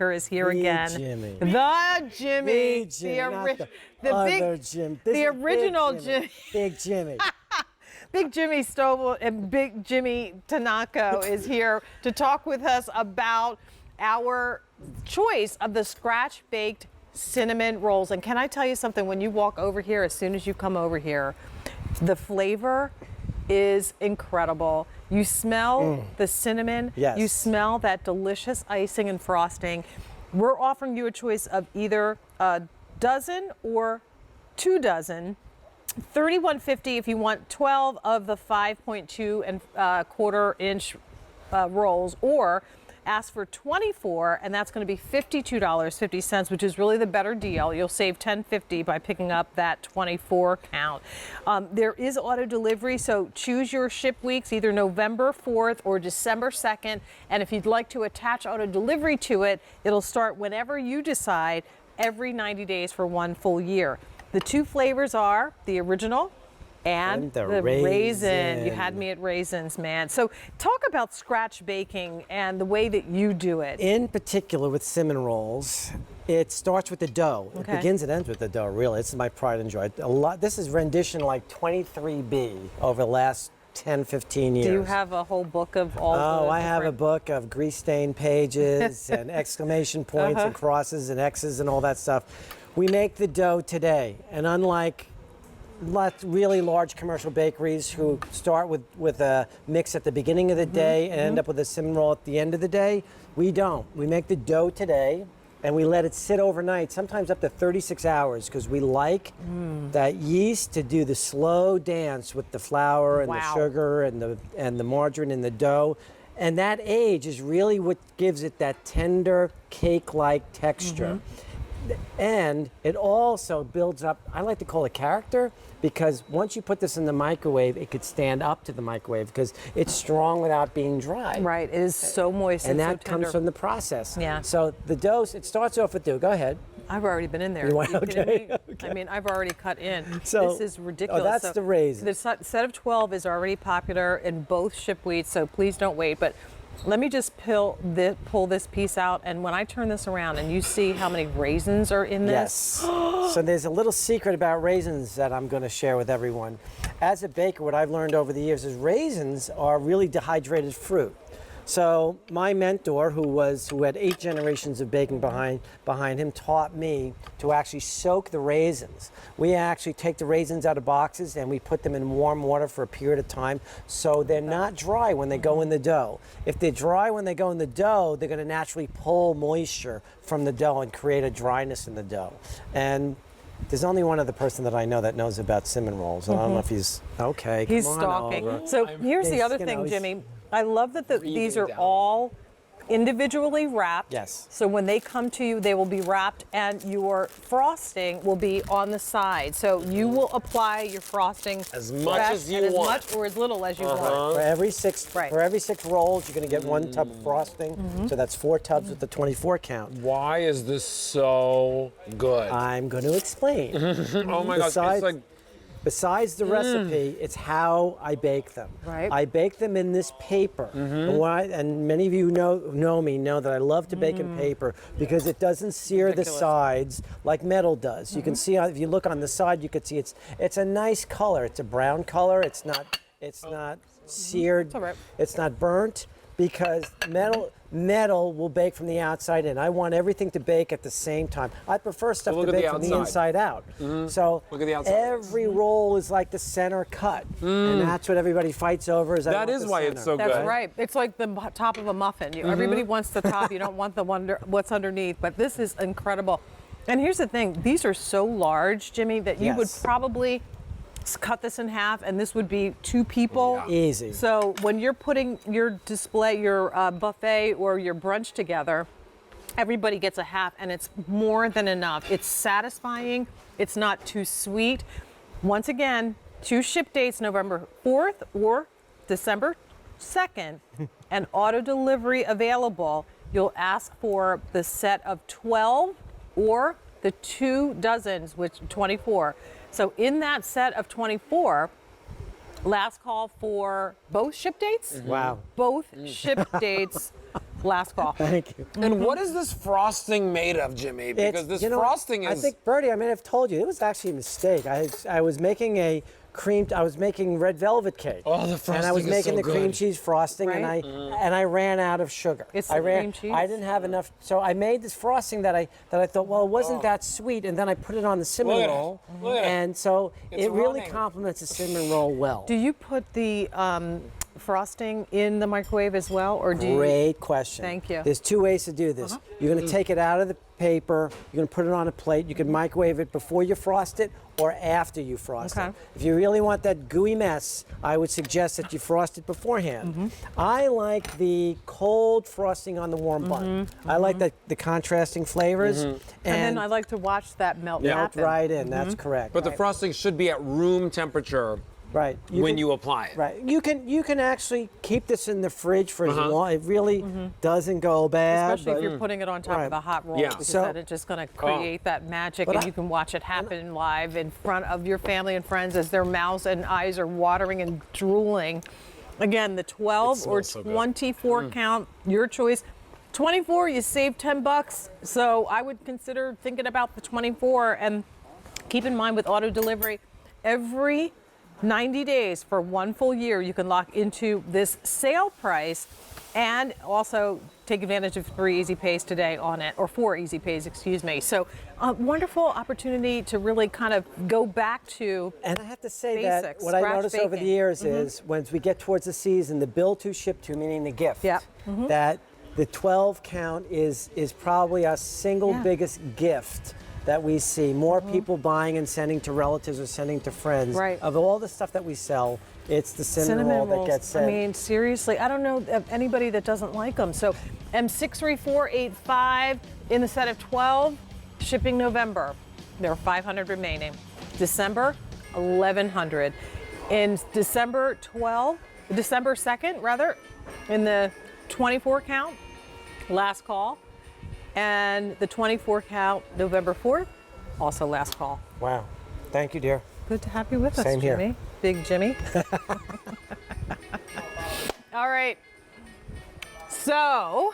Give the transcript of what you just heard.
is here again. Jimmy. The Jimmy. Big Jimmy, not the other Jim. This the is original Big Jimmy. Big Jimmy. Big Jimmy Stovall and Big Jimmy Tanaka is here to talk with us about our choice of the scratch-baked cinnamon rolls. And can I tell you something? When you walk over here, as soon as you come over here, the flavor is incredible. You smell the cinnamon. Yes. You smell that delicious icing and frosting. We're offering you a choice of either a dozen or 2 dozen. $31.50 if you want 12 of the 5.2 and quarter inch rolls, or ask for 24, and that's going to be $52.50, which is really the better deal. You'll save $10.50 by picking up that 24 count. There is auto delivery, so choose your ship weeks, either November 4th or December 2nd, and if you'd like to attach auto delivery to it, it'll start whenever you decide, every 90 days for 1 full year. The 2 flavors are the original and the raisin. You had me at raisins, man. So talk about scratch baking and the way that you do it. In particular with cinnamon rolls, it starts with the dough. Okay. It begins and ends with the dough, really. This is my pride and joy. This is rendition like 23B over the last 10, 15 years. Do you have a whole book of all I have a book of grease-stained pages and exclamation points and crosses and X's and all that stuff. We make the dough today, and unlike really large commercial bakeries who start with a mix at the beginning of the day and end up with a cinnamon roll at the end of the day, we don't. We make the dough today, and we let it sit overnight, sometimes up to 36 hours, because we like that yeast to do the slow dance with the flour and the sugar and the margarine in the dough. And that age is really what gives it that tender, cake-like texture. And it also builds up, I like to call it character, because once you put this in the microwave, it could stand up to the microwave because it's strong without being dry. Right, it is so moist and and that so tender. comes from the process. Yeah. So the dough, it starts off with dough. Go ahead. I've already been in there. Okay. I mean, I've already cut in. So, this is ridiculous. Oh, that's the raisin. The set of 12 is already popular in both ship wheats, so please don't wait. But let me just pull this piece out, and when I turn this around and you see how many raisins are in this. Yes. So there's a little secret about raisins that I'm going to share with everyone. As a baker, what I've learned over the years is raisins are really dehydrated fruit. So my mentor, who had 8 generations of baking behind him, taught me to actually soak the raisins. We actually take the raisins out of boxes and we put them in warm water for a period of time so they're not dry when they go in the dough. If they're dry when they go in the dough, they're going to naturally pull moisture from the dough and create a dryness in the dough. And there's only one other person that I know that knows about cinnamon rolls. I don't know if he's okay. He's come on stalking. over. So here's the other thing, Jimmy. I love that these are all individually wrapped. Yes. So when they come to you, they will be wrapped, and your frosting will be on the side. So you will apply your frosting as much as you want, as much or as little as you want. For every six rolls, you're going to get 1 tub of frosting. So that's 4 tubs with the 24 count. Why is this so good? I'm going to explain. Oh my God! It's like. Besides the recipe, it's how I bake them. Right. I bake them in this paper. And many of you know me, know that I love to bake in paper because it doesn't sear the sides like metal does. You can see, if you look on the side, you can see it's a nice color. It's a brown color. It's not seared. It's all right. It's not burnt, because metal will bake from the outside in. I want everything to bake at the same time. I prefer stuff to bake from the inside out. So look at the outside. every roll is like the center cut. And that's what everybody fights over. That is why it's so good. That's right. It's like the top of a muffin. Everybody wants the top. You don't want what's underneath. But this is incredible. And here's the thing. These are so large, Jimmy, that you would probably cut this in half, and this would be 2 people. Easy. So when you're putting your display, your buffet or your brunch together, everybody gets a half, and it's more than enough. It's satisfying. It's not too sweet. Once again, 2 ship dates, November 4th or December 2nd, and auto delivery available. You'll ask for the set of 12 or the 2 dozens, which 24. So in that set of 24, last call for both ship dates. Wow. Both ship dates Last call. Thank you. And what is this frosting made of, Jimmy? Because this frosting is. I think, Bertie, I may have told you, it was actually a mistake. I was making red velvet cake. Oh, the frosting And I was is making so the cream good. cheese frosting, Right? and I ran out of sugar. It's I the cream cheese? I didn't have enough, so I made this frosting that I thought, well, it wasn't that sweet, and then I put it on the cinnamon Look at it. roll, Look at it. and so It's it really running. complements the cinnamon roll well. Do you put the frosting in the microwave as well, or do you? Great question. Thank you. There's two ways to do this. You're going to take it out of the paper. You're going to put it on a plate. You can microwave it before you frost it or after you frost Okay. it. If you really want that gooey mess, I would suggest that you frost it beforehand. I like the cold frosting on the warm bun. I like the contrasting flavors. And then I like to watch that melt melt happen. right in. That's correct. But the frosting should be at room temperature right. when you apply it. Right. You can actually keep this in the fridge for as long. It really doesn't go bad. Especially if but- you're putting it on top Right. of the hot roll, Yeah. because So- that it's just going to create that magic, But and I- you can watch it happen live in front of your family and friends as their mouths and eyes are watering and drooling. Again, the 12 or smells so good. 24 count, your choice. 24, you save $10, so I would consider thinking about the 24. And keep in mind with auto delivery, every 90 days for one full year, you can lock into this sale price and also take advantage of 3 easy pays today on it, or 4 easy pays, excuse me. So a wonderful opportunity to really kind of go back to. And I have to say Basics, that what I scratch noticed over the baking. years is once we get towards the season, the bill to ship to, meaning the gift, Yep. that the 12 count is probably our single Yeah. biggest gift that we see. More people buying and sending to relatives or sending to friends. Right. Of all the stuff that we sell, it's the cinnamon roll that rolls. gets I sent. mean, seriously, I don't know of anybody that doesn't like them. So M63485 in the set of 12, shipping November. There are 500 remaining. December, 1,100. In December 2nd, rather, in the 24 count, last call. And the 24 count, November 4th, also last call. Wow. Thank you, dear. Good to have you with us, Same here. Jimmy. Big Jimmy. All right. So